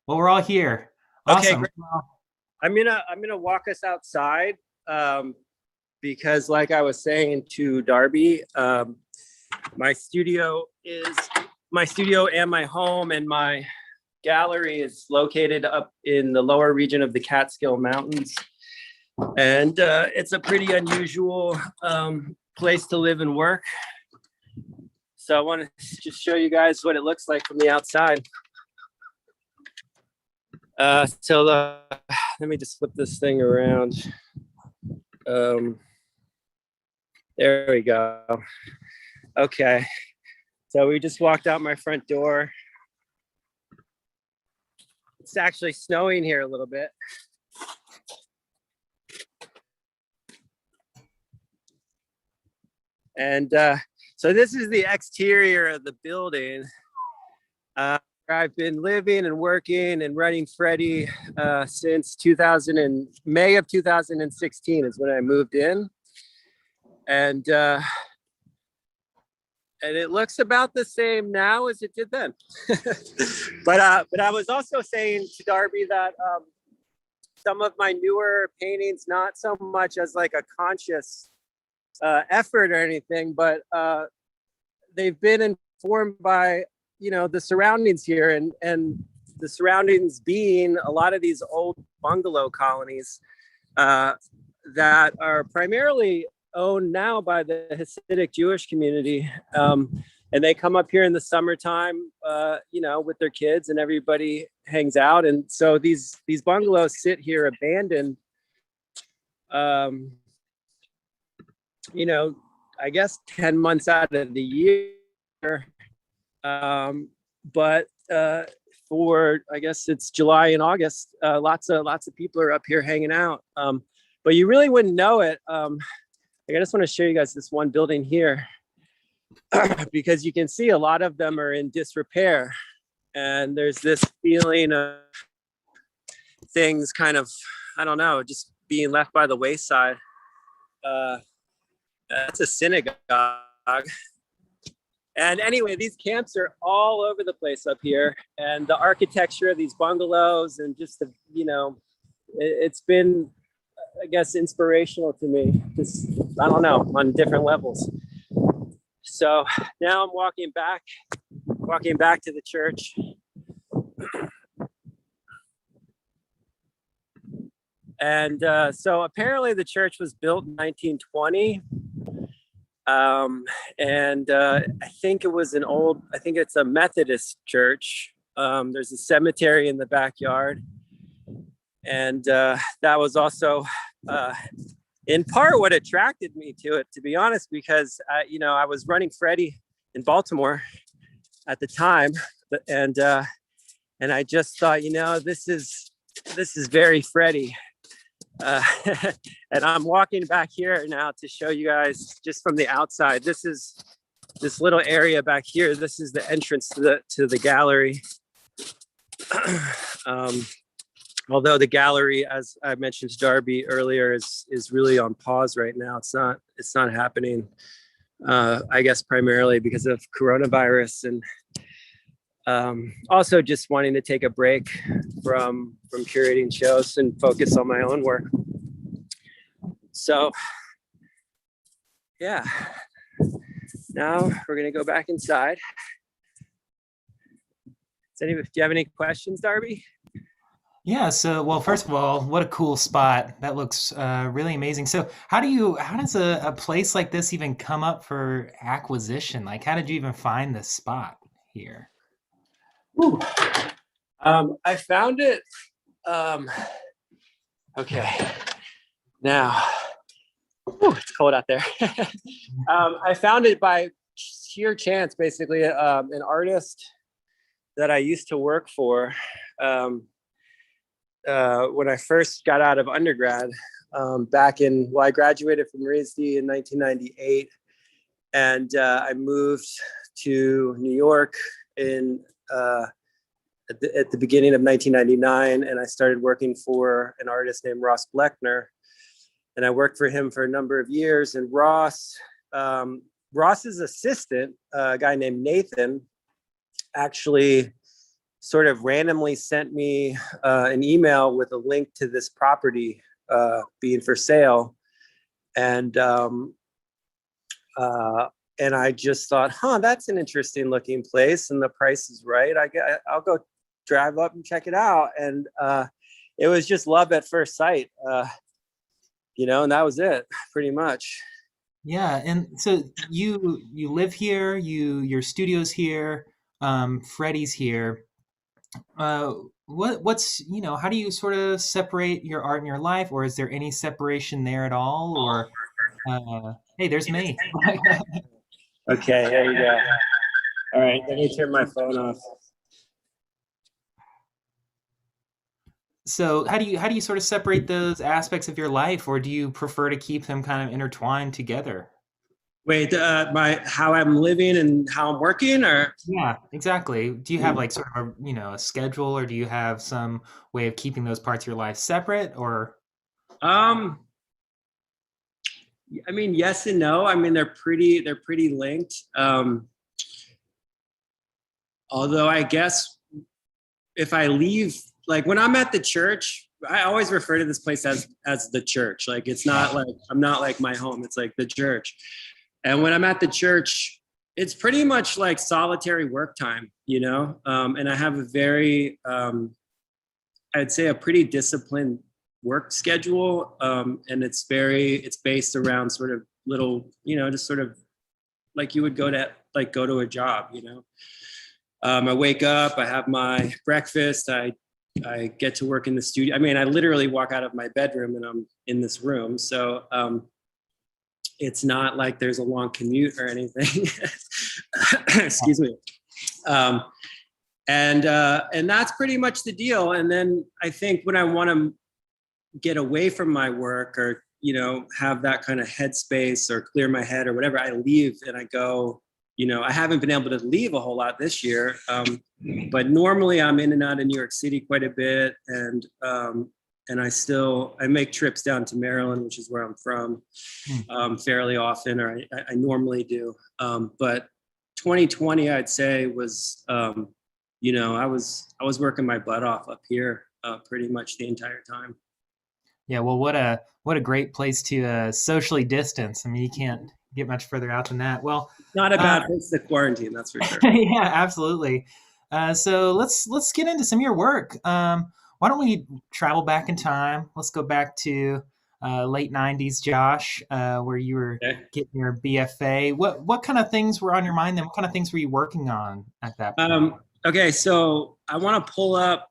Well, we're all here. Okay, Awesome. great. I'm gonna walk us outside because, like I was saying to Darby, my studio is my studio and my home and my gallery is located up in the lower region of the Catskill Mountains, and it's a pretty unusual place to live and work. So I want to just show you guys what it looks like from the outside. Let me just flip this thing around. There we go. Okay, so we just walked out my front door. It's actually snowing here a little bit. And so this is the exterior of the building. I've been living and working and running Freddie since May of 2016 is when I moved in. And it looks about the same now as it did then. But I was also saying to Darby that some of my newer paintings, not so much as like a conscious effort or anything, but they've been informed by the surroundings here, and the surroundings being a lot of these old bungalow colonies that are primarily owned now by the Hasidic Jewish community, and they come up here in the summertime with their kids, and everybody hangs out. And so these bungalows sit here abandoned, I guess 10 months out of the year. But for, I guess it's July and August, lots of people are up here hanging out. But you really wouldn't know it. I just want to show you guys this one building here because you can see a lot of them are in disrepair, and there's this feeling of things kind of, I don't know, just being left by the wayside. That's a synagogue. And anyway, these camps are all over the place up here, and the architecture of these bungalows and just it's been, I guess, inspirational to me. Just, I don't know, on different levels. So now I'm walking back to the church. And so apparently the church was built in 1920. And I think it's a Methodist church. There's a cemetery in the backyard. And that was also in part what attracted me to it, to be honest, because I was running Freddie in Baltimore at the time, and I just thought, this is very Freddie. And I'm walking back here now to show you guys just from the outside. This is this little area back here. This is the entrance to the gallery. Although the gallery, as I mentioned to Darby earlier, is really on pause right now. It's not happening. I guess primarily because of coronavirus, and also just wanting to take a break from curating shows and focus on my own work. So yeah, now we're gonna go back inside. Do you have any questions, Darby? Yeah. So, well, first of all, what a cool spot. That looks really amazing. So, how does a place like this even come up for acquisition? Like, how did you even find this spot here? Ooh. I found it. Okay. Now, it's cold out there. I found it by sheer chance, basically. An artist that I used to work for when I first got out of undergrad, I graduated from RISD in 1998, and I moved to New York at the beginning of 1999, and I started working for an artist named Ross Bleckner, and I worked for him for a number of years. And Ross's assistant, a guy named Nathan, actually sort of randomly sent me an email with a link to this property being for sale. And I just thought, that's an interesting looking place, and the price is right. I'll go drive up and check it out. And it was just love at first sight, and that was it, pretty much. Yeah, and so you live here, your studio's here, Freddie's here. Uh, what's how do you sort of separate your art and your life, or is there any separation there at all? Or hey, there's me. Okay, there you go. All right, let me turn my phone off. So how do you sort of separate those aspects of your life, or do you prefer to keep them kind of intertwined together? Wait, how I'm living and how I'm working, or Yeah, exactly. Do you have like sort of a schedule, or do you have some way of keeping those parts of your life separate, or um, I mean, yes and no. I mean, they're pretty linked. Although I guess if I leave, like when I'm at the church, I always refer to this place as the church. Like it's not like I'm not like my home. It's like the church. And when I'm at the church, it's pretty much like solitary work time, and I have a very, I'd say a pretty disciplined work schedule. And it's based around sort of little, just sort of like you would go to a job, I wake up, I have my breakfast, I get to work in the studio. I mean, I literally walk out of my bedroom and I'm in this room. So, it's not like there's a long commute or anything. Excuse me. And that's pretty much the deal. And then I think when I want to get away from my work, or have that kind of headspace or clear my head or whatever, I leave and I go. I haven't been able to leave a whole lot this year, but normally I'm in and out of New York City quite a bit, and I make trips down to Maryland, which is where I'm from, fairly often, or I normally do. But 2020, I'd say, was, I was working my butt off up here pretty much the entire time. yeah, well, what a great place to socially distance. I mean, you can't get much further out than that. Well, Not a bad place to quarantine, that's for sure. yeah, absolutely. So let's get into some of your work. Why don't we travel back in time? Let's go back to late '90s, Josh, where you were Okay. getting your BFA. What kind of things were on your mind then? What kind of things were you working on at that point? Okay, so I want to pull up.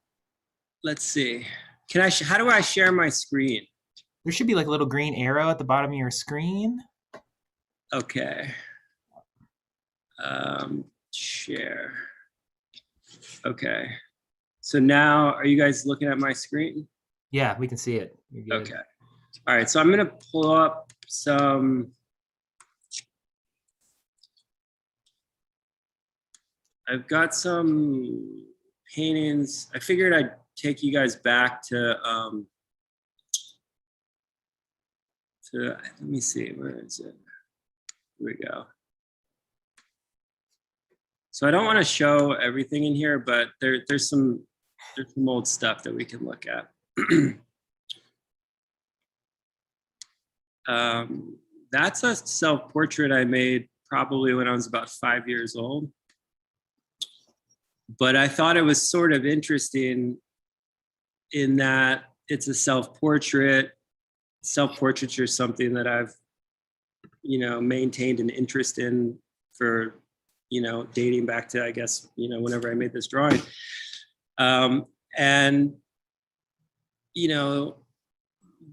Let's see. How do I share my screen? There should be like a little green arrow at the bottom of your screen. Okay. Share. Okay. So now, are you guys looking at my screen? Yeah, we can see it. You're good. Okay. All right. So I'm going to pull up some. I've got some paintings. I figured I'd take you guys back to let me see, where is it? Here we go. So I don't want to show everything in here, but there's some old stuff that we can look at. That's a self-portrait I made probably when I was about 5 years old. But I thought it was sort of interesting in that it's a self-portrait. Self-portraiture is something that I've, maintained an interest in for, dating back to, I guess, whenever I made this drawing. And,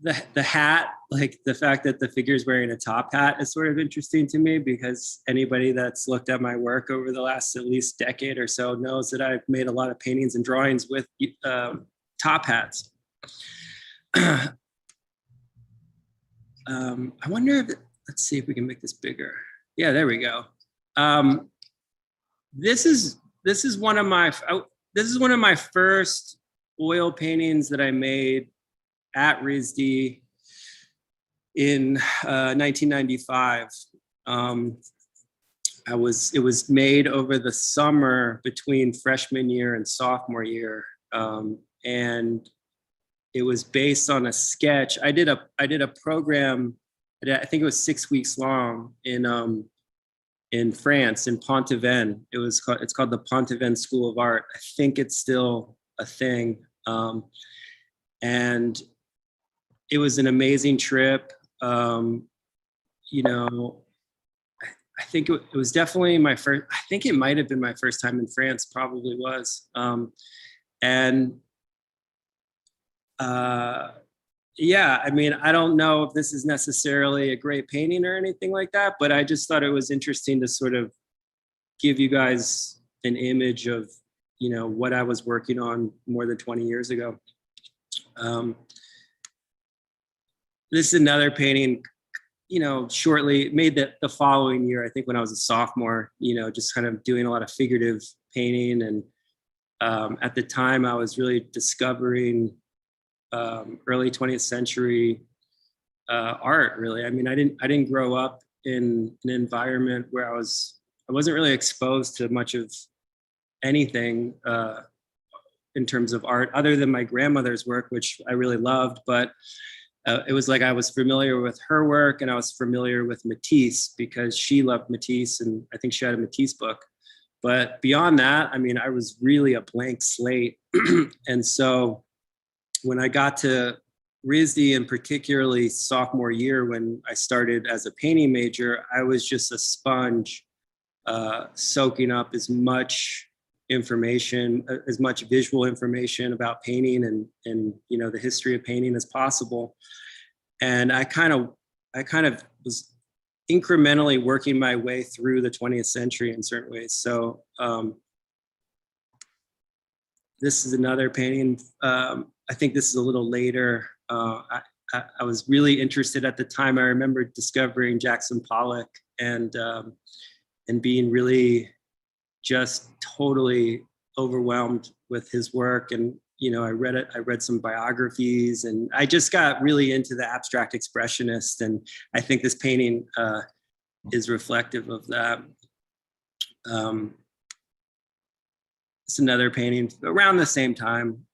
the hat, like the fact that the figure is wearing a top hat is sort of interesting to me, because anybody that's looked at my work over the last at least decade or so knows that I've made a lot of paintings and drawings with top hats. I wonder if, let's see if we can make this bigger. Yeah, there we go. This is one of my first oil paintings that I made at RISD in 1995. it was made over the summer between freshman year and sophomore year. And it was based on a sketch. I did a program, I think it was 6 weeks long in France, in Pont-Aven. It's called the Pont-Aven School of Art. I think it's still a thing. And it was an amazing trip. You know, I think it was definitely my first, I think it might have been my first time in France, probably was. And yeah, I mean, I don't know if this is necessarily a great painting or anything like that, but I just thought it was interesting to sort of give you guys an image of, you know, what I was working on more than 20 years ago. This is another painting, you know, shortly made the following year, I think when I was a sophomore, you know, just kind of doing a lot of figurative painting. And at the time I was really discovering early 20th century art, really. I mean, I didn't grow up in an environment where I wasn't really exposed to much of anything in terms of art other than my grandmother's work, which I really loved. But it was like I was familiar with her work, and I was familiar with Matisse because she loved Matisse, and I think she had a Matisse book. But beyond that, I mean, I was really a blank slate. And so when I got to RISD, and particularly sophomore year when I started as a painting major, I was just a sponge, soaking up as much information, as much visual information about painting and you know, the history of painting as possible. And I kind of was incrementally working my way through the 20th century in certain ways. So this is another painting. I think this is a little later. I was really interested at the time. I remember discovering Jackson Pollock and being really just totally overwhelmed with his work. And, you know, I read some biographies, and I just got really into the abstract expressionist. And I think this painting is reflective of that. It's another painting around the same time.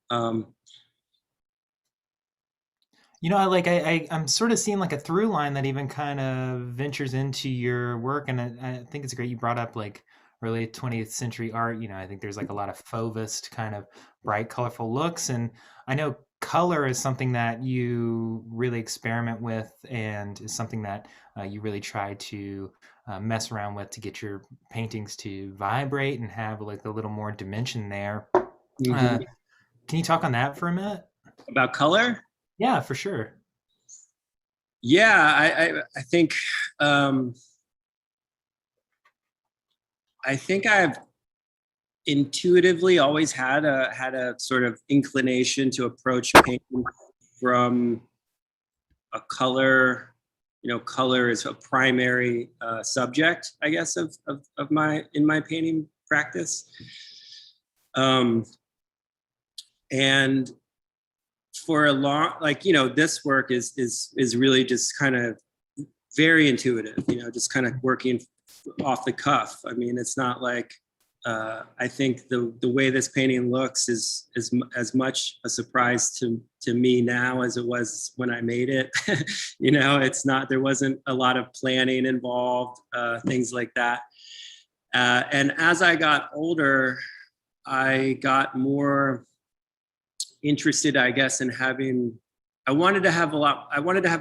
You know, I'm sort of seeing like a through line that even kind of ventures into your work, and I think it's great you brought up like early 20th century art. You know, I think there's like a lot of Fauvist kind of bright, colorful looks, and I know color is something that you really experiment with, and is something that you really try to mess around with to get your paintings to vibrate and have like a little more dimension there. Uh, Mhm. can you talk on that for a minute? About color? Yeah, for sure. Yeah, I think I think I've intuitively always had a sort of inclination to approach painting from a color. You know, color is a primary subject, I guess, of my painting practice. And for a long, like, you know, this work is really just kind of very intuitive, you know, just kind of working off the cuff. I mean, it's not like I think the way this painting looks is as much a surprise to me now as it was when I made it. You know, it's not, there wasn't a lot of planning involved, things like that. And as I got older, I got more interested, I guess, in having, I wanted to have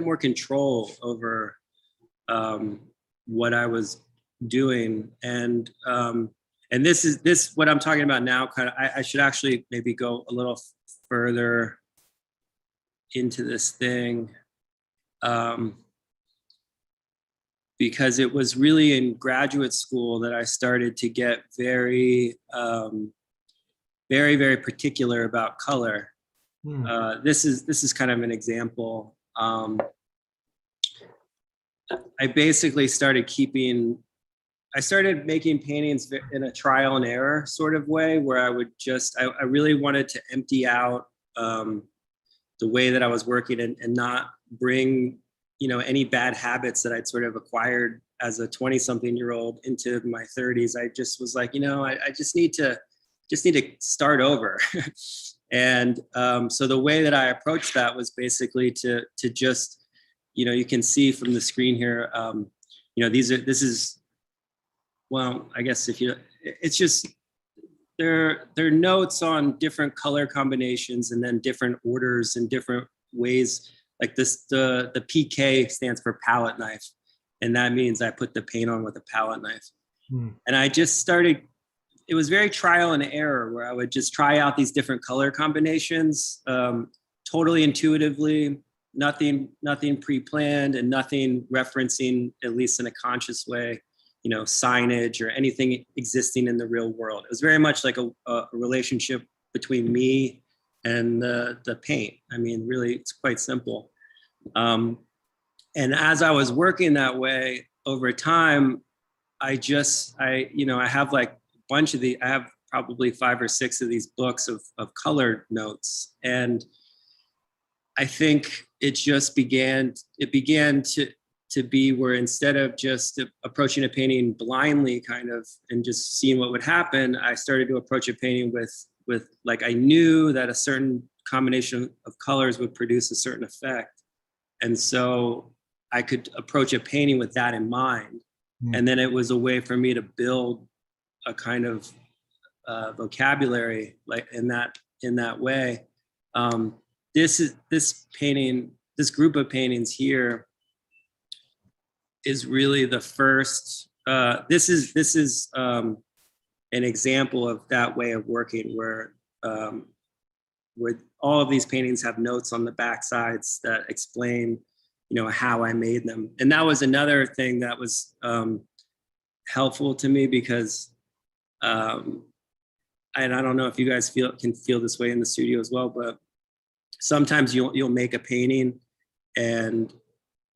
more control over what I was doing. And this, what I'm talking about now, kind of, I should actually maybe go a little further into this thing. Because it was really in graduate school that I started to get very, very particular about color. This is kind of an example. I basically I started making paintings in a trial and error sort of way, where I would just, I really wanted to empty out the way that I was working, and not bring, you know, any bad habits that I'd sort of acquired as a 20-something-year-old into my 30s, I just was like, I just need to start over. And so the way that I approached that was basically to just, you can see from the screen here, this is, well, I guess it's just, they're notes on different color combinations and then different orders and different ways. Like this, the PK stands for palette knife. And that means I put the paint on with a palette knife. And I just started, it was very trial and error, where I would just try out these different color combinations, totally intuitively, nothing pre-planned, and nothing referencing, at least in a conscious way, signage or anything existing in the real world. It was very much like a relationship between me and the paint. I mean, really, it's quite simple. And as I was working that way over time, I have like a bunch of I have probably 5 or 6 of these books of color notes. And I think it just began to be where, instead of just approaching a painting blindly kind of and just seeing what would happen, I started to approach a painting with like, I knew that a certain combination of colors would produce a certain effect. And so I could approach a painting with that in mind. And then it was a way for me to build a kind of vocabulary like in that way. This painting, this group of paintings here, is really the first. This is an example of that way of working, where all of these paintings have notes on the back sides that explain, how I made them. And that was another thing that was helpful to me, because and I don't know if you guys can feel this way in the studio as well, but sometimes you'll make a painting, and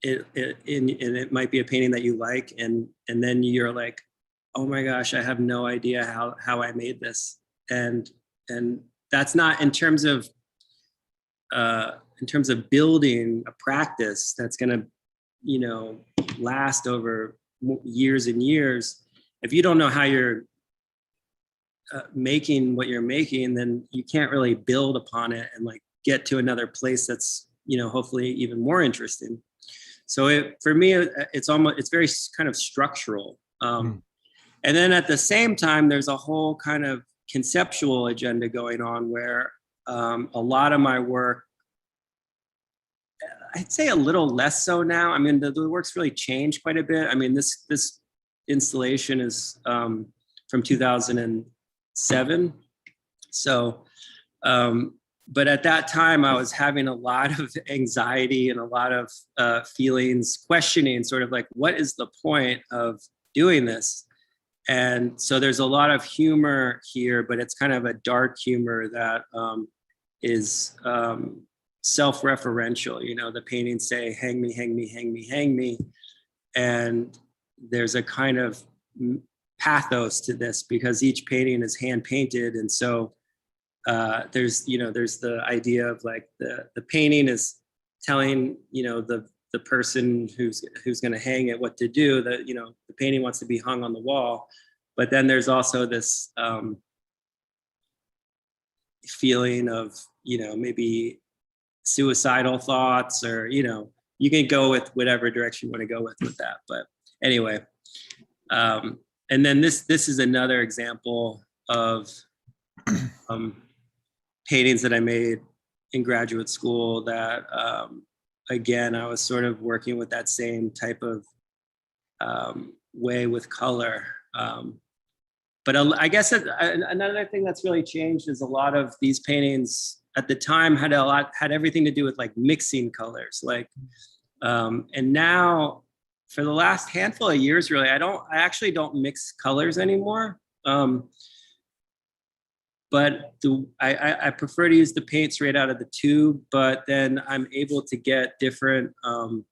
it might be a painting that you like, and then you're like, oh my gosh, I have no idea how I made this. And that's not in terms of building a practice that's going to, last over years and years. If you don't know how you're making what you're making, then you can't really build upon it and like get to another place that's, hopefully even more interesting. So for me, it's very kind of structural. And then at the same time, there's a whole kind of conceptual agenda going on, where a lot of my work, I'd say a little less so now. I mean, the work's really changed quite a bit. I mean, this installation is from 2007. So, but at that time, I was having a lot of anxiety and a lot of feelings, questioning sort of like, what is the point of doing this? And so there's a lot of humor here, but it's kind of a dark humor that is self-referential. The paintings say, hang me, hang me, hang me, hang me. And there's a kind of pathos to this, because each painting is hand painted. And so there's the idea of like the painting is telling, the person who's going to hang it what to do, that, the painting wants to be hung on the wall. But then there's also this feeling of, maybe suicidal thoughts, or, you can go with whatever direction you want to go with that. But anyway, and then this is another example of paintings that I made in graduate school that, again, I was sort of working with that same type of way with color. But I guess another thing that's really changed is a lot of these paintings at the time had everything to do with like mixing colors, like, and now for the last handful of years, really, I actually don't mix colors anymore. But I prefer to use the paint straight out of the tube, but then I'm able to get different, I'm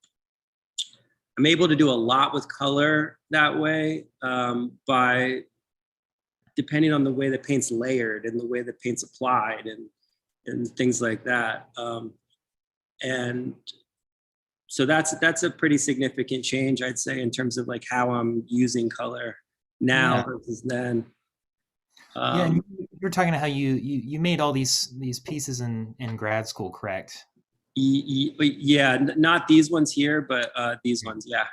able to do a lot with color that way, by depending on the way the paint's layered and the way the paint's applied and things like that. And so that's a pretty significant change, I'd say, in terms of like how I'm using color now Yeah. versus then. Yeah, and Um, you're talking about how you made all these pieces in grad school, correct? yeah, not these ones here, but these ones, yeah.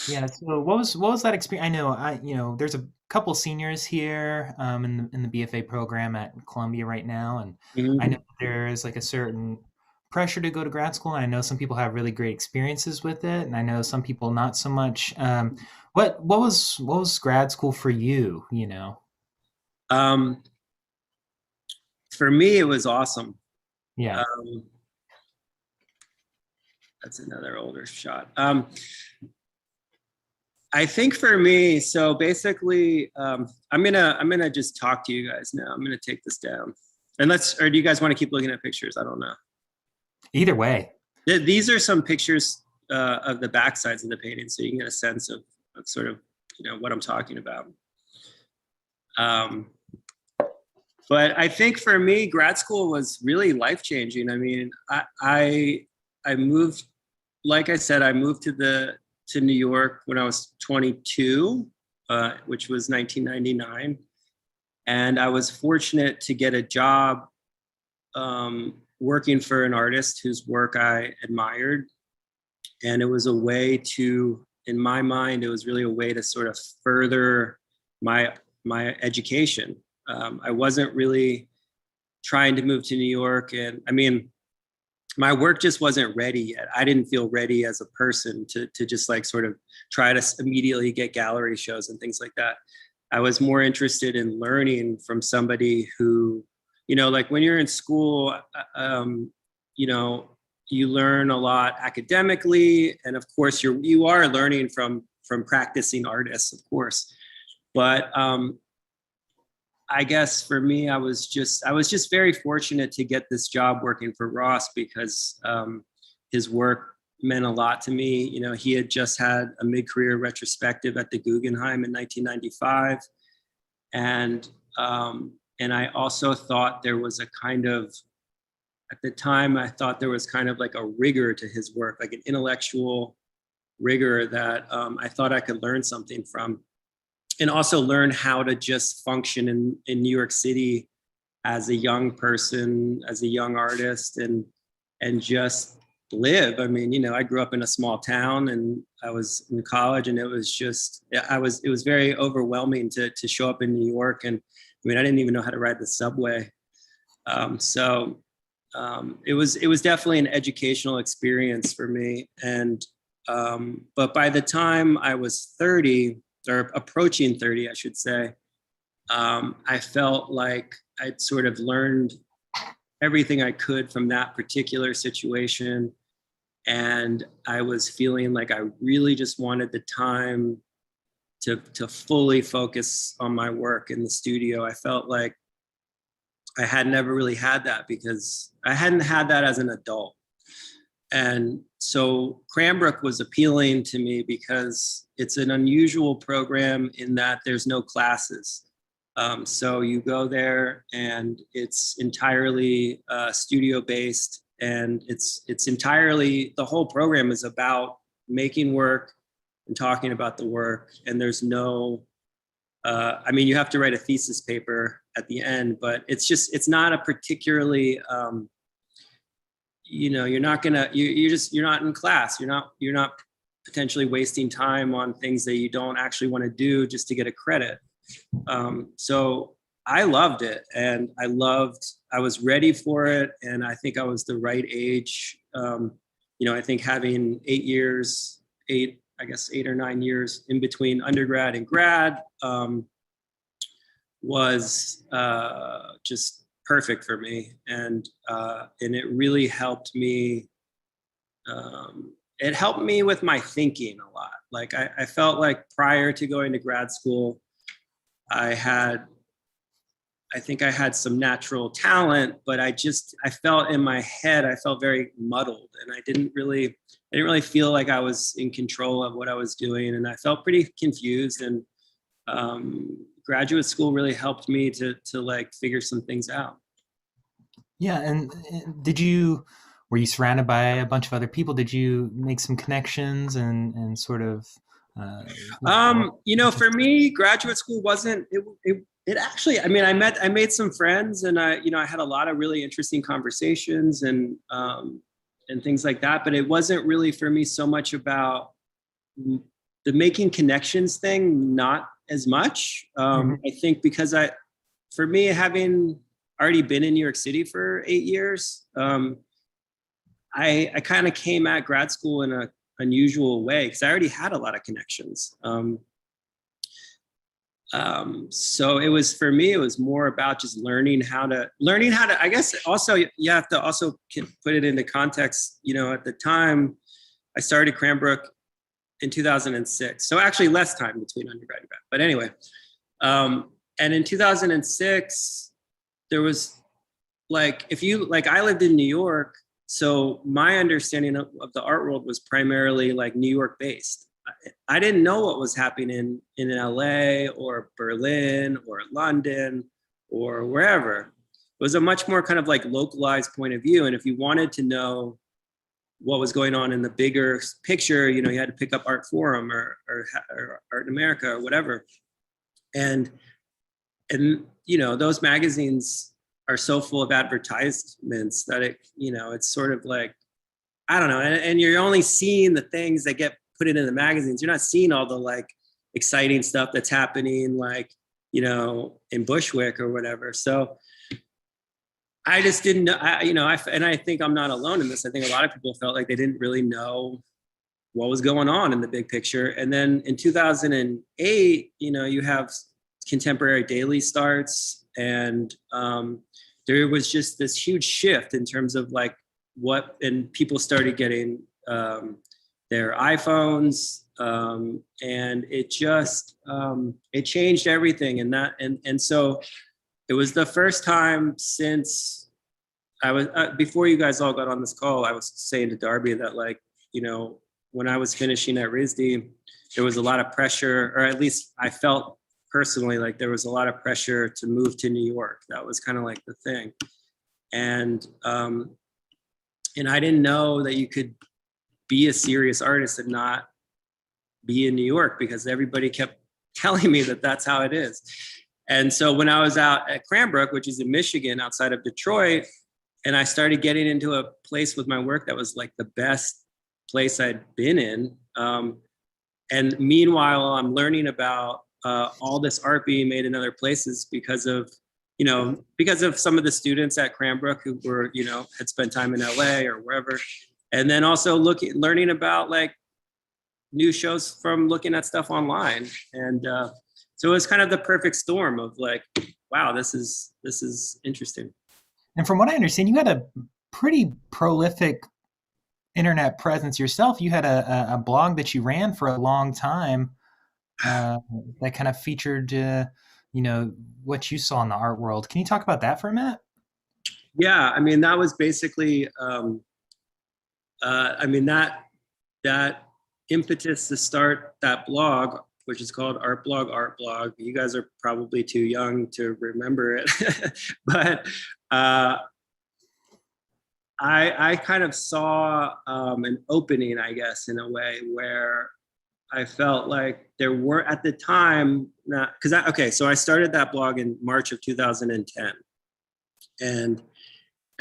Yeah. So what was that experience? I know there's a couple seniors here in the BFA program at Columbia right now, and I know Mhm. there's like a certain pressure to go to grad school, and I know some people have really great experiences with it, and I know some people not so much. What was grad school for you? Um, for me, it was awesome. Yeah. Um, that's another older shot. I think for me, so basically, I'm gonna just talk to you guys now. I'm gonna take this down, and or do you guys want to keep looking at pictures? I don't know. Either way. These are some pictures of the back sides of the painting, so you can get a sense of sort of what I'm talking about. Um, but I think for me, grad school was really life changing. I mean, I moved, like I said, I moved to New York when I was 22, which was 1999, and I was fortunate to get a job working for an artist whose work I admired, and it was a way to, in my mind, it was really a way to sort of further my my education. I wasn't really trying to move to New York, and I mean, my work just wasn't ready yet. I didn't feel ready as a person to just like sort of try to immediately get gallery shows and things like that. I was more interested in learning from somebody who, like when you're in school, you know, you learn a lot academically, and of course you are learning from practicing artists, of course. But I guess for me, I was just very fortunate to get this job working for Ross because his work meant a lot to me. He had just had a mid-career retrospective at the Guggenheim in 1995, and and I also thought there was a kind of, at the time, I thought there was kind of like a rigor to his work, like an intellectual rigor that I thought I could learn something from, and also learn how to just function in New York City as a young person, as a young artist, and just live. I mean, I grew up in a small town, and I was in college, and it was very overwhelming to show up in New York. And I mean, I didn't even know how to ride the subway. So it was definitely an educational experience for me. And but by the time I was 30, or approaching 30, I should say, I felt like I'd sort of learned everything I could from that particular situation. And I was feeling like I really just wanted the time to fully focus on my work in the studio. I felt like I had never really had that because I hadn't had that as an adult. And so Cranbrook was appealing to me because it's an unusual program in that there's no classes. So you go there and it's entirely studio based, and it's entirely, the whole program is about making work and talking about the work. And there's no, I mean, you have to write a thesis paper at the end, but it's not a particularly, you're not gonna, you're not in class. You're not potentially wasting time on things that you don't actually want to do just to get a credit. So I loved it, and I was ready for it. And I think I was the right age. I think having 8 years, I guess 8 or 9 years in between undergrad and grad, was just perfect for me. And it really helped me. It helped me with my thinking a lot. Like I felt like prior to going to grad school, I had, I think I had some natural talent, but I felt in my head, I felt very muddled, and I didn't really feel like I was in control of what I was doing. And I felt pretty confused. And graduate school really helped me to like figure some things out. Yeah, and were you surrounded by a bunch of other people? Did you make some connections and sort of uh, For me, graduate school wasn't it actually, I mean, I made some friends, and I had a lot of really interesting conversations and things like that, but it wasn't really for me so much about the making connections thing, not as much. Mhm. I think because for me, having already been in New York City for 8 years, I kind of came at grad school in a unusual way because I already had a lot of connections. So it was, for me, it was more about just learning how to, I guess also you have to also put it into context. At the time I started Cranbrook in 2006. So actually less time between undergrad and grad, but anyway. And in 2006, there was I lived in New York. So my understanding of the art world was primarily like New York based. I didn't know what was happening in LA or Berlin or London or wherever. It was a much more kind of like localized point of view. And if you wanted to know what was going on in the bigger picture, you had to pick up Art Forum or Art in America or whatever. And those magazines are so full of advertisements that it's sort of like, I don't know. And you're only seeing the things that get put into the magazines. You're not seeing all the like exciting stuff that's happening, like, in Bushwick or whatever. So I just didn't know, and I think I'm not alone in this. I think a lot of people felt like they didn't really know what was going on in the big picture. And then in 2008, you have Contemporary Daily starts, and there was just this huge shift in terms of like and people started getting their iPhones, and it just it changed everything. And so it was the first time since I was before you guys all got on this call, I was saying to Darby that, like, when I was finishing at RISD, there was a lot of pressure, or at least I felt personally like there was a lot of pressure to move to New York. That was kind of like the thing. And I didn't know that you could be a serious artist and not be in New York, because everybody kept telling me that that's how it is. And so when I was out at Cranbrook, which is in Michigan outside of Detroit, and I started getting into a place with my work that was like the best place I'd been in. And meanwhile, I'm learning about all this art being made in other places because of some of the students at Cranbrook who were, had spent time in LA or wherever. And then also learning about like new shows from looking at stuff online. And so it was kind of the perfect storm of like, wow, this is interesting. And from what I understand, you had a pretty prolific internet presence yourself. You had a blog that you ran for a long time that kind of featured, what you saw in the art world. Can you talk about that for a minute? Yeah, I mean, that was basically, that impetus to start that blog, which is called Art Blog. You guys are probably too young to remember it, but I kind of saw an opening, I guess, in a way where I felt like there were at the time, so I started that blog in March of 2010. And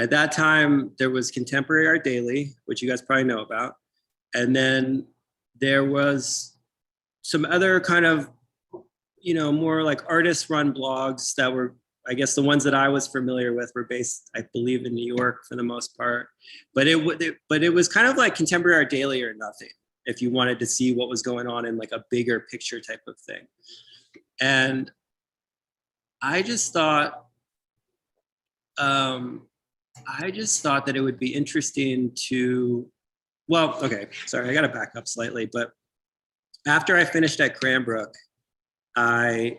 at that time, there was Contemporary Art Daily, which you guys probably know about. And then there was some other kind of, more like artist run blogs that were, I guess the ones that I was familiar with were based, I believe, in New York for the most part. But it was kind of like Contemporary Art Daily or nothing, if you wanted to see what was going on in like a bigger picture type of thing. And I just thought that it would be interesting to, well, okay, sorry, I got to back up slightly, but after I finished at Cranbrook, I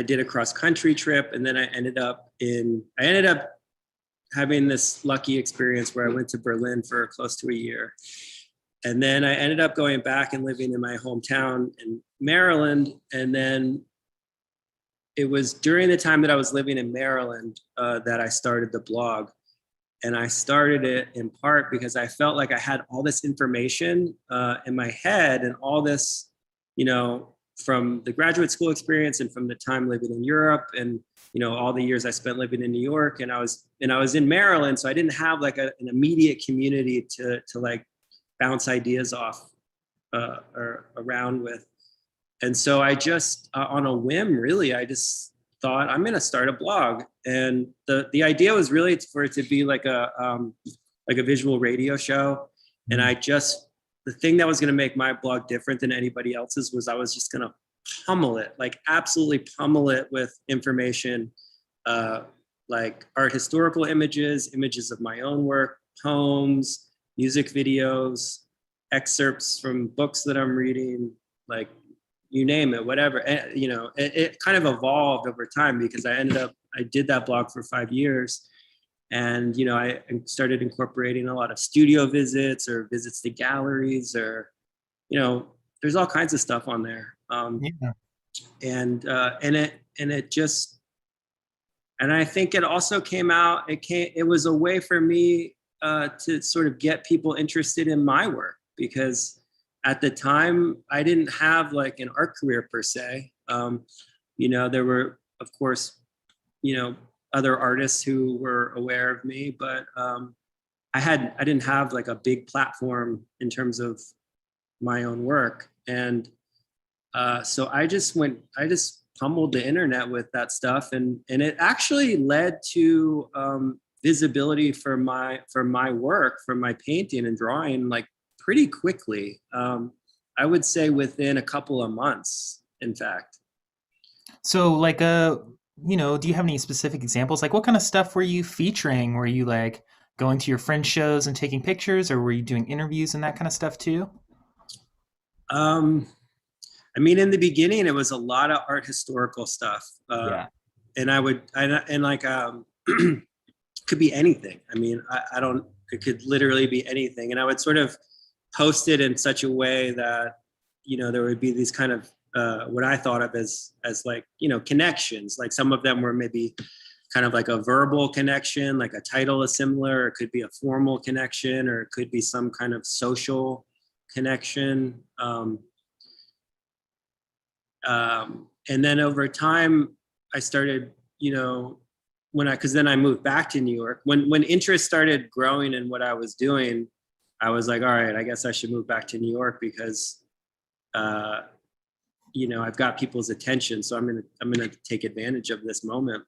did a cross country trip, and then I ended up having this lucky experience where I went to Berlin for close to a year. And then I ended up going back and living in my hometown in Maryland. And then it was during the time that I was living in Maryland that I started the blog. And I started it in part because I felt like I had all this information in my head and all this, you know, from the graduate school experience and from the time living in Europe and, you know, all the years I spent living in New York, and I was in Maryland. So I didn't have like an immediate community to like bounce ideas off or around with. And so I just, on a whim, really, I just thought I'm going to start a blog. And the idea was really for it to be like a visual radio show. And Mm. the thing that was going to make my blog different than anybody else's was I was just going to pummel it, like absolutely pummel it with information, uh, like art historical images, images of my own work, poems, music videos, excerpts from books that I'm reading, like you name it, whatever. And, you know, it kind of evolved over time because I did that blog for 5 years. And, you know, I started incorporating a lot of studio visits or visits to galleries or, you know, there's all kinds of stuff on there. Yeah. And it just, and I think it also it was a way for me to sort of get people interested in my work because at the time I didn't have like an art career per se. You know, there were, of course, you know, other artists who were aware of me, but I didn't have like a big platform in terms of my own work. And so I just pummeled the internet with that stuff, and it actually led to visibility for my work, for my painting and drawing, like pretty quickly. I would say within a couple of months, in fact. So like you know, do you have any specific examples? Like what kind of stuff were you featuring? Were you like going to your friends' shows and taking pictures, or were you doing interviews and that kind of stuff too? Um, I mean, in the beginning, it was a lot of art historical stuff, Yeah. and and like could be anything. I mean, I don't. It could literally be anything, and I would sort of post it in such a way that, you know, there would be these kind of what I thought of as like, you know, connections. Like some of them were maybe kind of like a verbal connection, like a title is similar. Or it could be a formal connection, or it could be some kind of social connection. And then over time, I started, you know, because then I moved back to New York. When interest started growing in what I was doing, I was like, all right, I guess I should move back to New York because, you know, I've got people's attention, so I'm gonna take advantage of this moment.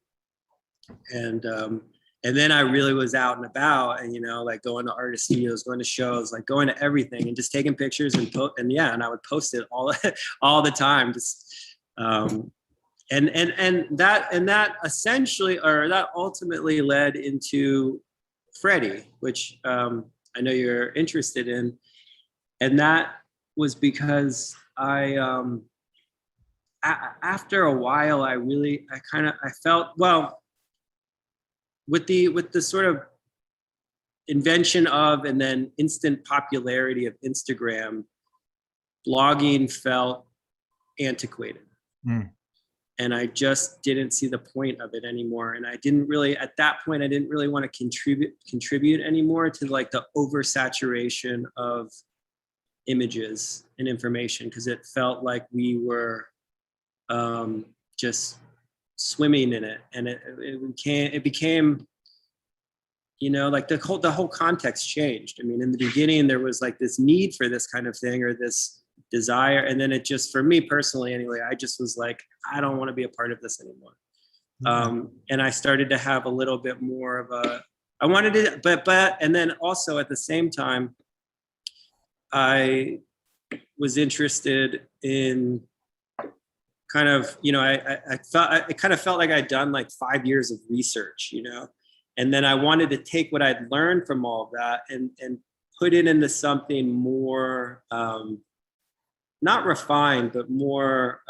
And then I really was out and about, and, you know, like going to artist studios, going to shows, like going to everything, and just taking pictures and I would post it all all the time. Just and that essentially, or that ultimately led into Freddie, which I know you're interested in, and that was because after a while, I felt, well, with the sort of invention of and then instant popularity of Instagram, blogging felt antiquated. Mm. And I just didn't see the point of it anymore. And I didn't really, at that point, I didn't really want to contribute anymore to like the oversaturation of images and information, because it felt like we were just swimming in it. And it became, you know, like the whole context changed. I mean, in the beginning, there was like this need for this kind of thing, or this desire, and then it just, for me personally anyway, I just was like, I don't want to be a part of this anymore. Yeah. And I started to have a little bit more of I wanted to, but and then also at the same time, I was interested in kind of, you know, I kind of felt like I'd done like 5 years of research, you know, and then I wanted to take what I'd learned from all of that and put it into something more not refined, but more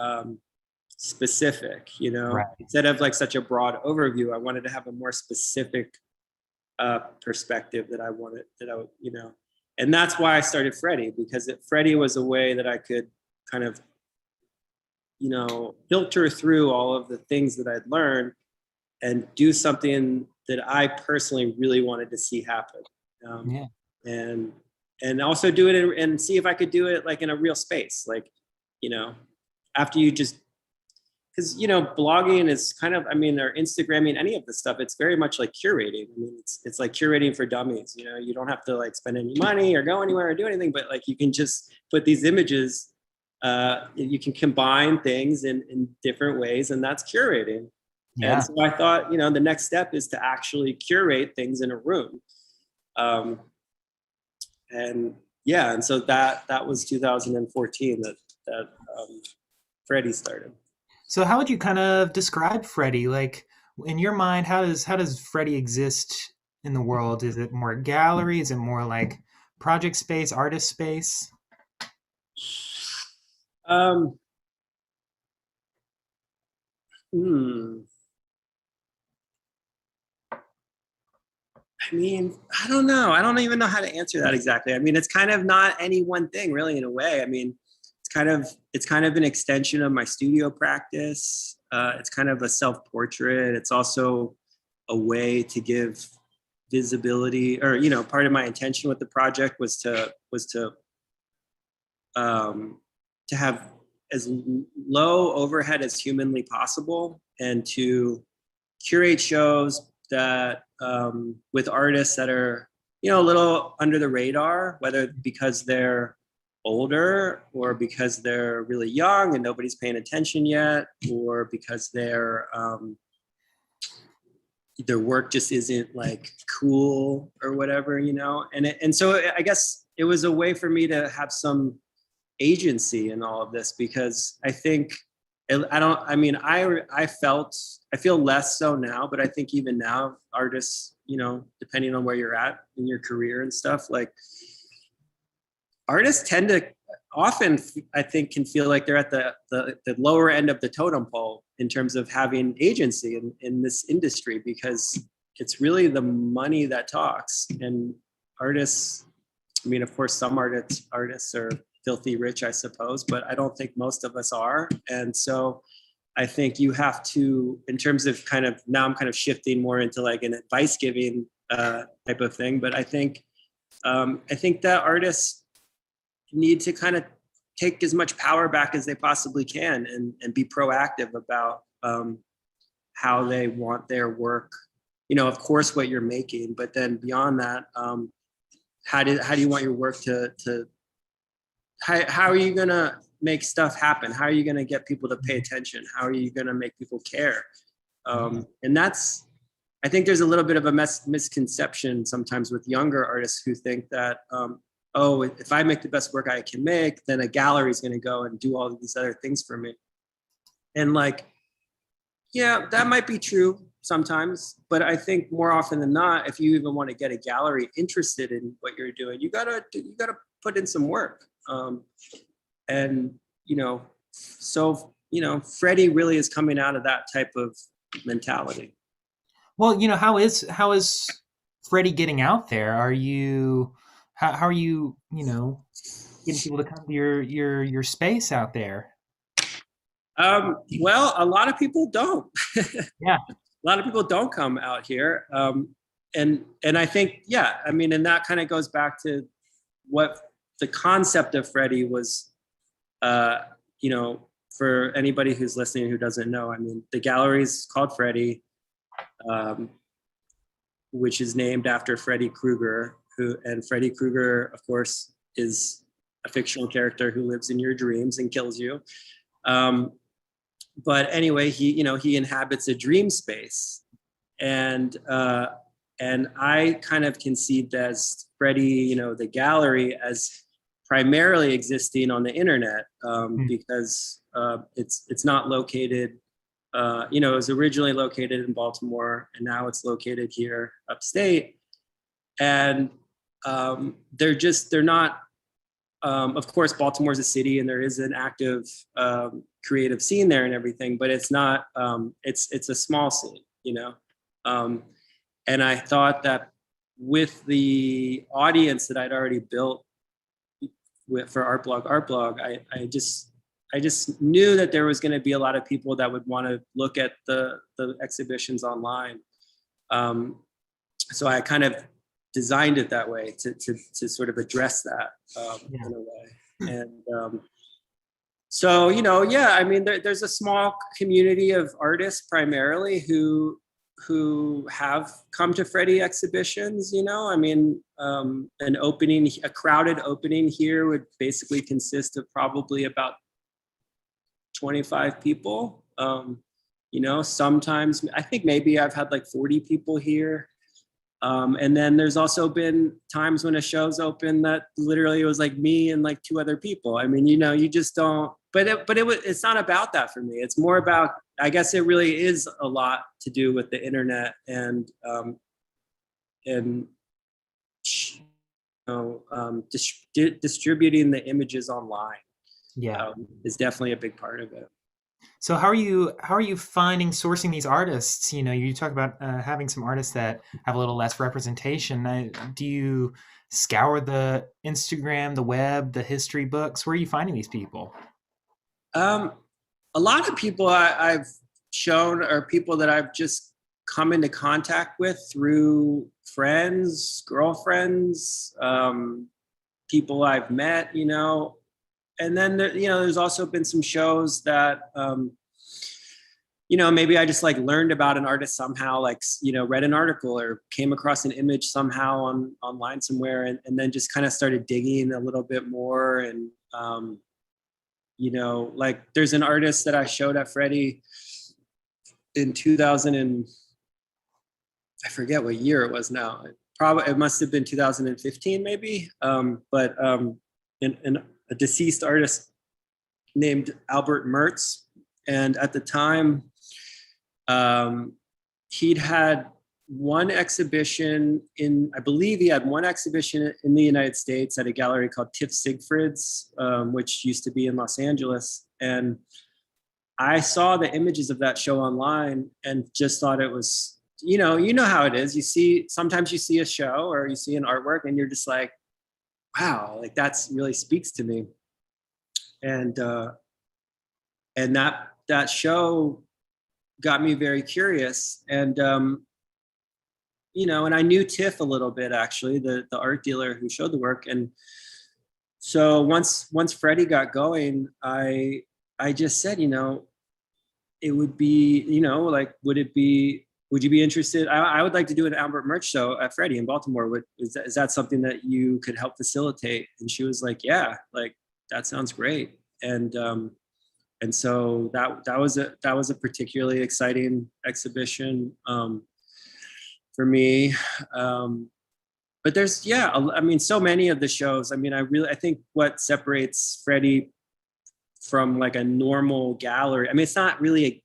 specific, you know. Right. Instead of like such a broad overview, I wanted to have a more specific perspective that I would, you know. And that's why I started Freddie, because Freddie was a way that I could kind of, you know, filter through all of the things that I'd learned and do something that I personally really wanted to see happen. Um, Yeah. and also do it and see if I could do it like in a real space. Like, you know, after you just, because blogging is kind of, I mean, or Instagramming, any of this stuff, it's very much like curating. I mean, it's like curating for dummies. You don't have to like spend any money or go anywhere or do anything, but like you can just put these images, you can combine things in different ways, and that's curating. And Yeah. so I thought, the next step is to actually curate things in a room. Um, and yeah, and so that was 2014 that Freddie started. So how would you kind of describe Freddie? Like in your mind, how does Freddie exist in the world? Is it more gallery? Is it more like project space, artist space? Um, hmm. I mean, I don't know. I don't even know how to answer that exactly. I mean, it's kind of not any one thing, really, in a way. I mean, it's kind of an extension of my studio practice. It's kind of a self-portrait. It's also a way to give visibility, or part of my intention with the project um, to have as low overhead as humanly possible, and to curate shows that with artists that are a little under the radar, whether because they're older or because they're really young and nobody's paying attention yet, or because their work just isn't like cool or whatever, and so I guess it was a way for me to have some agency in all of this, because I think I don't, I mean, I feel less so now, but I think even now artists, depending on where you're at in your career and stuff, like artists tend to often, I think, can feel like they're at the lower end of the totem pole in terms of having agency in this industry, because it's really the money that talks. And artists, I mean, of course, some artists are filthy rich, I suppose, but I don't think most of us are. And so I think you have to, in terms of now I'm kind of shifting more into like an advice giving type of thing. But I think that artists need to kind of take as much power back as they possibly can, and be proactive about how they want their work. Of course, what you're making, but then beyond that, how do you want your work to how are you going to make stuff happen? How are you going to get people to pay attention? How are you going to make people care? And that's, I think there's a little bit of a misconception sometimes with younger artists who think that, oh, if I make the best work I can make, then a gallery is going to go and do all of these other things for me. And like, yeah, that might be true sometimes, but I think more often than not, if you even want to get a gallery interested in what you're doing, you gotta put in some work. And so Freddie really is coming out of that type of mentality. Well, how is Freddie getting out there? How are you, getting people to come to your space out there? Well, a lot of people don't. Yeah. A lot of people don't come out here. And I think, yeah, I mean, and that kind of goes back to what the concept of Freddie was, for anybody who's listening who doesn't know. I mean, the gallery is called Freddie, which is named after Freddy Krueger, and Freddy Krueger, of course, is a fictional character who lives in your dreams and kills you. But anyway, he inhabits a dream space, and I kind of conceived as Freddie, the gallery, as primarily existing on the internet, because it's not located. It was originally located in Baltimore, and now it's located here upstate. And they're not. Of course, Baltimore's a city, and there is an active creative scene there and everything, but it's not. It's a small scene, and I thought that with the audience that I'd already built for Art Blog, I just knew that there was going to be a lot of people that would want to look at the exhibitions online. So I kind of designed it that way to sort of address that Yeah. in a way. And so, yeah, I mean, there's a small community of artists primarily who have come to Freddie exhibitions. I mean, a crowded opening here would basically consist of probably about 25 people. Sometimes I think maybe I've had like 40 people here. And then there's also been times when a show's open that literally it was like me and like two other people. I mean, you just don't. It's not about that for me. It's more about, I guess, it really is a lot to do with the internet and distributing the images online Yeah. is definitely a big part of it. So how are you finding sourcing these artists? You talk about having some artists that have a little less representation. Do you scour the Instagram, the web, the history books? Where are you finding these people? Um, a lot of people I've shown are people that I've just come into contact with through friends, girlfriends, people I've met, and then there's also been some shows that maybe I just like learned about an artist somehow, like read an article or came across an image somehow online somewhere, and then just kind of started digging a little bit more. And like there's an artist that I showed at Freddie in 2000 and I forget what year it was now. It must have been 2015 maybe. But a deceased artist named Albert Mertz. And at the time, he'd had one exhibition I believe he had one exhibition in the United States at a gallery called Tiff Siegfried's, which used to be in Los Angeles. And I saw the images of that show online and just thought it was, you know how it is. Sometimes you see a show or you see an artwork and you're just like, wow, like that's really speaks to me. And that show got me very curious. And and I knew Tiff a little bit actually, the art dealer who showed the work. And so once Freddie got going, I just said, it would be, like, would you be interested? I would like to do an Albert Merch show at Freddie in Baltimore. Is that something that you could help facilitate? And she was like, yeah, like that sounds great. And so that was a particularly exciting exhibition for me. But there's, I mean, so many of the shows. I mean, I think what separates Freddie from like a normal gallery. I mean, it's not really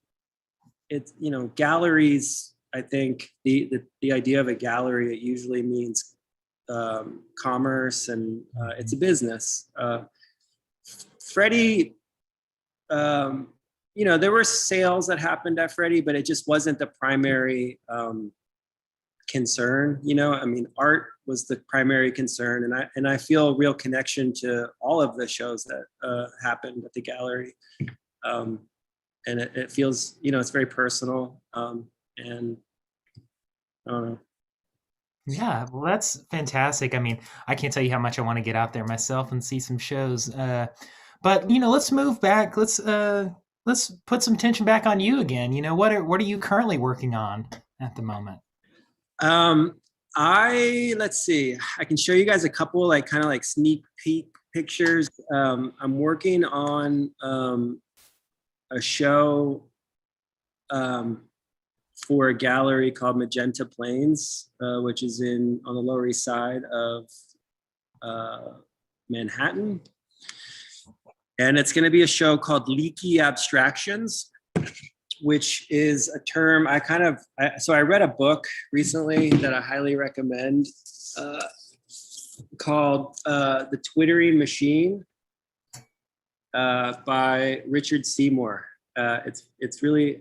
galleries. I think the idea of a gallery, it usually means commerce and it's a business. Freddie, there were sales that happened at Freddie, but it just wasn't the primary concern. I mean, art was the primary concern, and I feel a real connection to all of the shows that happened at the gallery, and it feels, it's very personal, and I don't know. Yeah, well, that's fantastic. I mean, I can't tell you how much I want to get out there myself and see some shows. But let's move back. Let's put some tension back on you again. What are you currently working on at the moment? Let's see. I can show you guys a couple like kind of like sneak peek pictures. I'm working on a show for a gallery called Magenta Plains, which is on the Lower East Side of Manhattan. And it's going to be a show called Leaky Abstractions, which is a term so I read a book recently that I highly recommend called The Twittering Machine by Richard Seymour. It's really,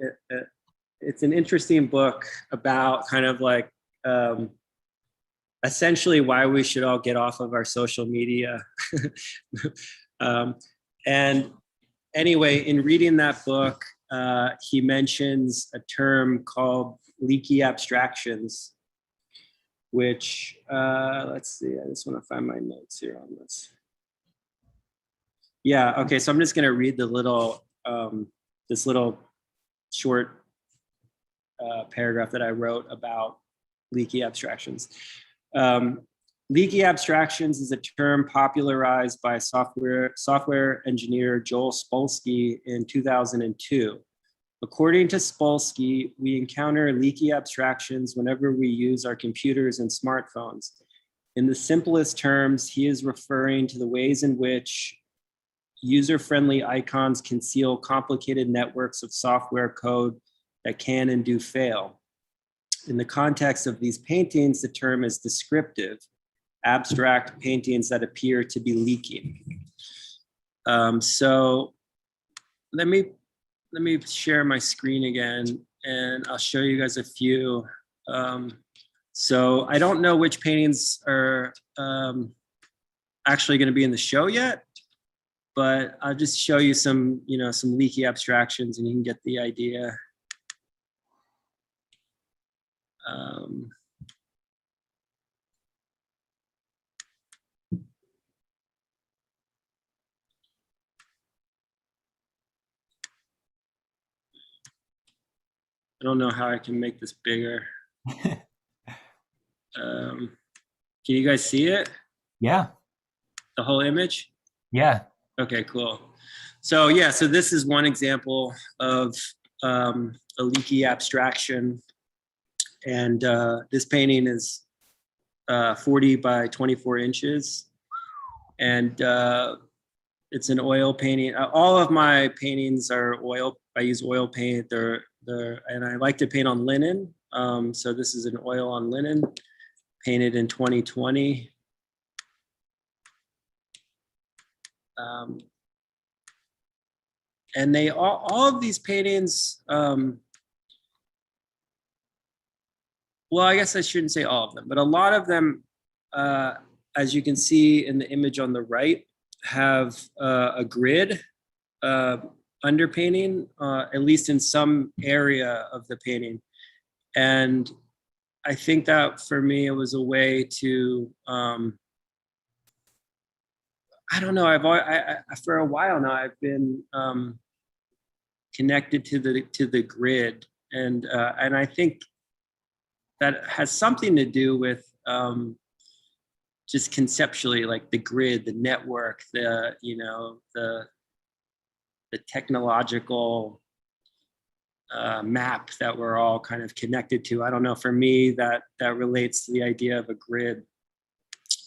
it's an interesting book about kind of like essentially why we should all get off of our social media. And anyway, in reading that book, he mentions a term called leaky abstractions, which, let's see, I just want to find my notes here on this. Yeah, okay, so I'm just gonna read the little, this little short paragraph that I wrote about leaky abstractions. Leaky abstractions is a term popularized by software engineer Joel Spolsky in 2002. According to Spolsky, we encounter leaky abstractions whenever we use our computers and smartphones. In the simplest terms, he is referring to the ways in which user-friendly icons conceal complicated networks of software code that can and do fail. In the context of these paintings, the term is descriptive, abstract paintings that appear to be leaking. So let me share my screen again, and I'll show you guys a few. So I don't know which paintings are actually going to be in the show yet, but I'll just show you some, some leaky abstractions, and you can get the idea. I don't know how I can make this bigger. Can you guys see it? Yeah. The whole image? Yeah. Okay, cool. So yeah, so this is one example of a leaky abstraction. And this painting is 40 by 24 inches. And it's an oil painting. All of my paintings are oil. I use oil paint. And I like to paint on linen. So this is an oil on linen, painted in 2020. And they all of these paintings, well, I guess I shouldn't say all of them, but a lot of them, as you can see in the image on the right, have a grid underpainting, at least in some area of the painting. And I think that for me, it was a way to, I don't know, for a while now, I've been connected to the grid. And I think that has something to do with just conceptually, like the grid, the network, the technological map that we're all kind of connected to. I don't know, for me, that relates to the idea of a grid.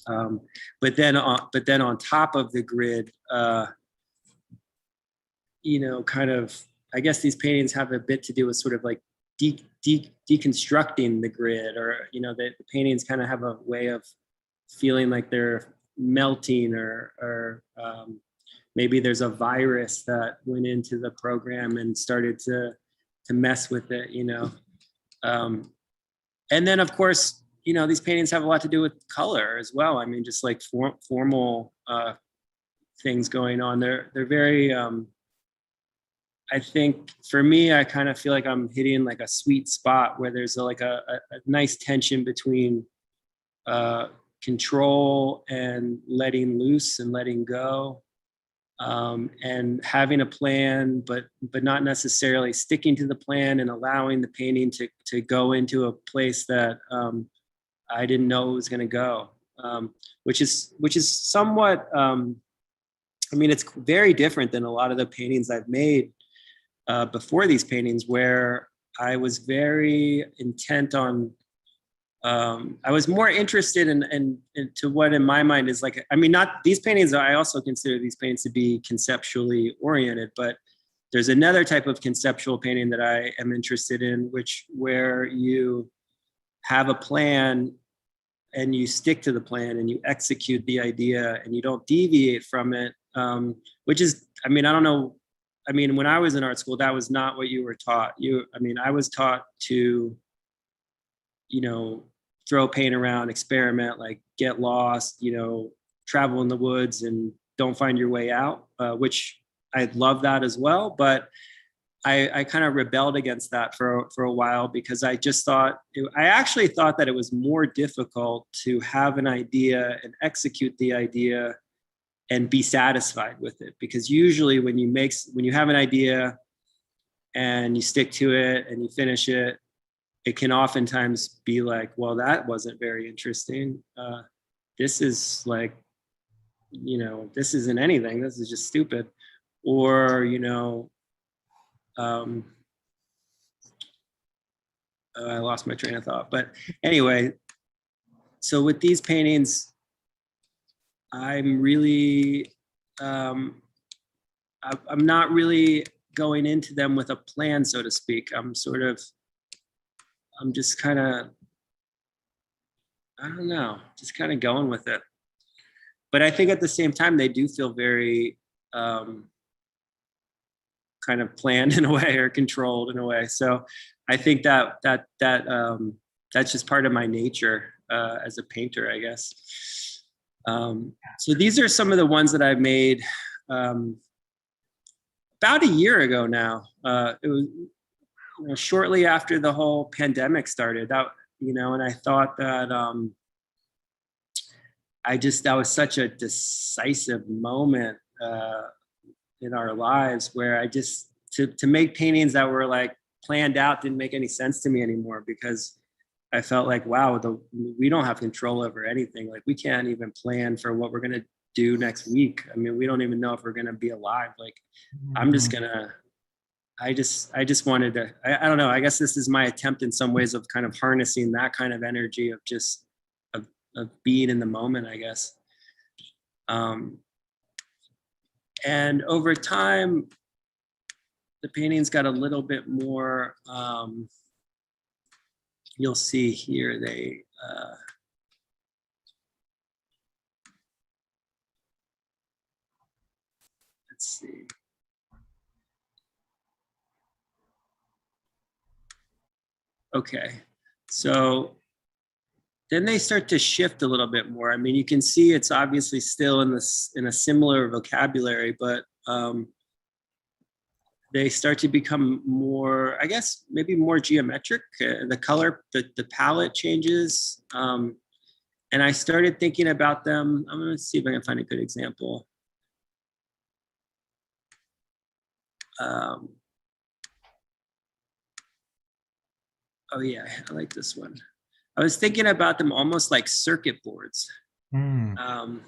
But then on top of the grid, kind of, I guess these paintings have a bit to do with sort of like deconstructing the grid, or the paintings kind of have a way of feeling like they're melting, or maybe there's a virus that went into the program and started to mess with it, and then of course, these paintings have a lot to do with color as well. I mean, just like formal things going on. They're very, I think for me, I kind of feel like I'm hitting like a sweet spot where there's like a nice tension between control and letting loose and letting go, and having a plan, but not necessarily sticking to the plan, and allowing the painting to go into a place that I didn't know it was going to go, which is somewhat, I mean, it's very different than a lot of the paintings I've made before these paintings, where I was very intent on, I was more interested in to what in my mind is like, I mean, not these paintings, I also consider these paintings to be conceptually oriented, but there's another type of conceptual painting that I am interested in, where you have a plan and you stick to the plan and you execute the idea and you don't deviate from it, which is, I mean, I don't know. I mean, when I was in art school, that was not what you were taught. I was taught to, throw paint around, experiment, like get lost, travel in the woods and don't find your way out, which I love that as well. But I kind of rebelled against that for a while because I just thought I actually thought that it was more difficult to have an idea and execute the idea and be satisfied with it, because usually when you have an idea and you stick to it and you finish it, it can oftentimes be like, well, that wasn't very interesting. This is like, this isn't anything. This is just stupid. Or, um, I lost my train of thought. But anyway, so with these paintings, I'm really, I'm not really going into them with a plan, so to speak. I'm just kind of, I don't know, just kind of going with it. But I think at the same time, they do feel very kind of planned in a way, or controlled in a way. So I think that's just part of my nature as a painter, I guess. So these are some of the ones that I've made about a year ago now. It was shortly after the whole pandemic started. And I thought that that was such a decisive moment in our lives, where I just to make paintings that were like planned out didn't make any sense to me anymore, because I felt like, wow, we don't have control over anything. Like, we can't even plan for what we're gonna do next week. I mean, we don't even know if we're gonna be alive. Like, I'm just gonna. I just wanted to. I don't know. I guess this is my attempt in some ways of kind of harnessing that kind of energy of just of being in the moment, I guess. And over time, the paintings got a little bit more. You'll see here they. Let's see. Okay, so then they start to shift a little bit more. I mean, you can see it's obviously still in a similar vocabulary, but they start to become more, I guess, maybe more geometric. The color, the palette changes, and I started thinking about them. I'm going to see if I can find a good example. Oh yeah, I like this one. I was thinking about them almost like circuit boards. Mm.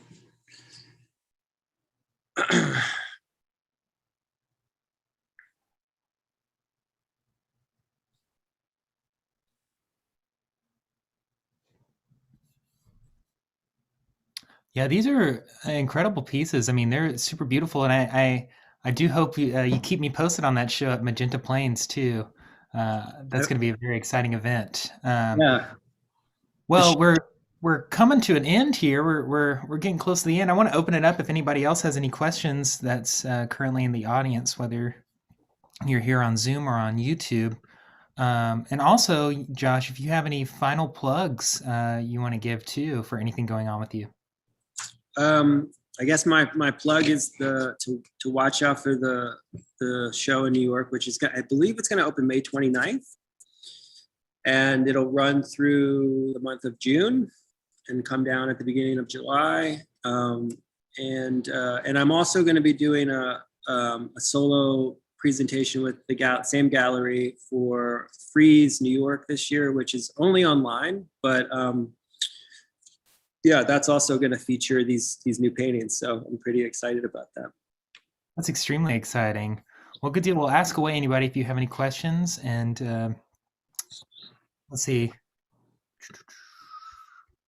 Yeah, these are incredible pieces. I mean, they're super beautiful, and I do hope you keep me posted on that show at Magenta Plains too. That's going to be a very exciting event. Yeah. Well, we're coming to an end here. We're getting close to the end. I want to open it up if anybody else has any questions that's currently in the audience, whether you're here on Zoom or on YouTube. And also, Josh, if you have any final plugs you want to give too for anything going on with you. I guess my plug is to watch out for the show in New York, which is, I believe it's going to open May 29th, and it'll run through the month of June and come down at the beginning of July. And I'm also going to be doing a solo presentation with the same gallery for Frieze New York this year, which is only online, but yeah, that's also going to feature these new paintings. So I'm pretty excited about that. That's extremely exciting. Well, good deal. We'll ask away anybody if you have any questions. And let's see.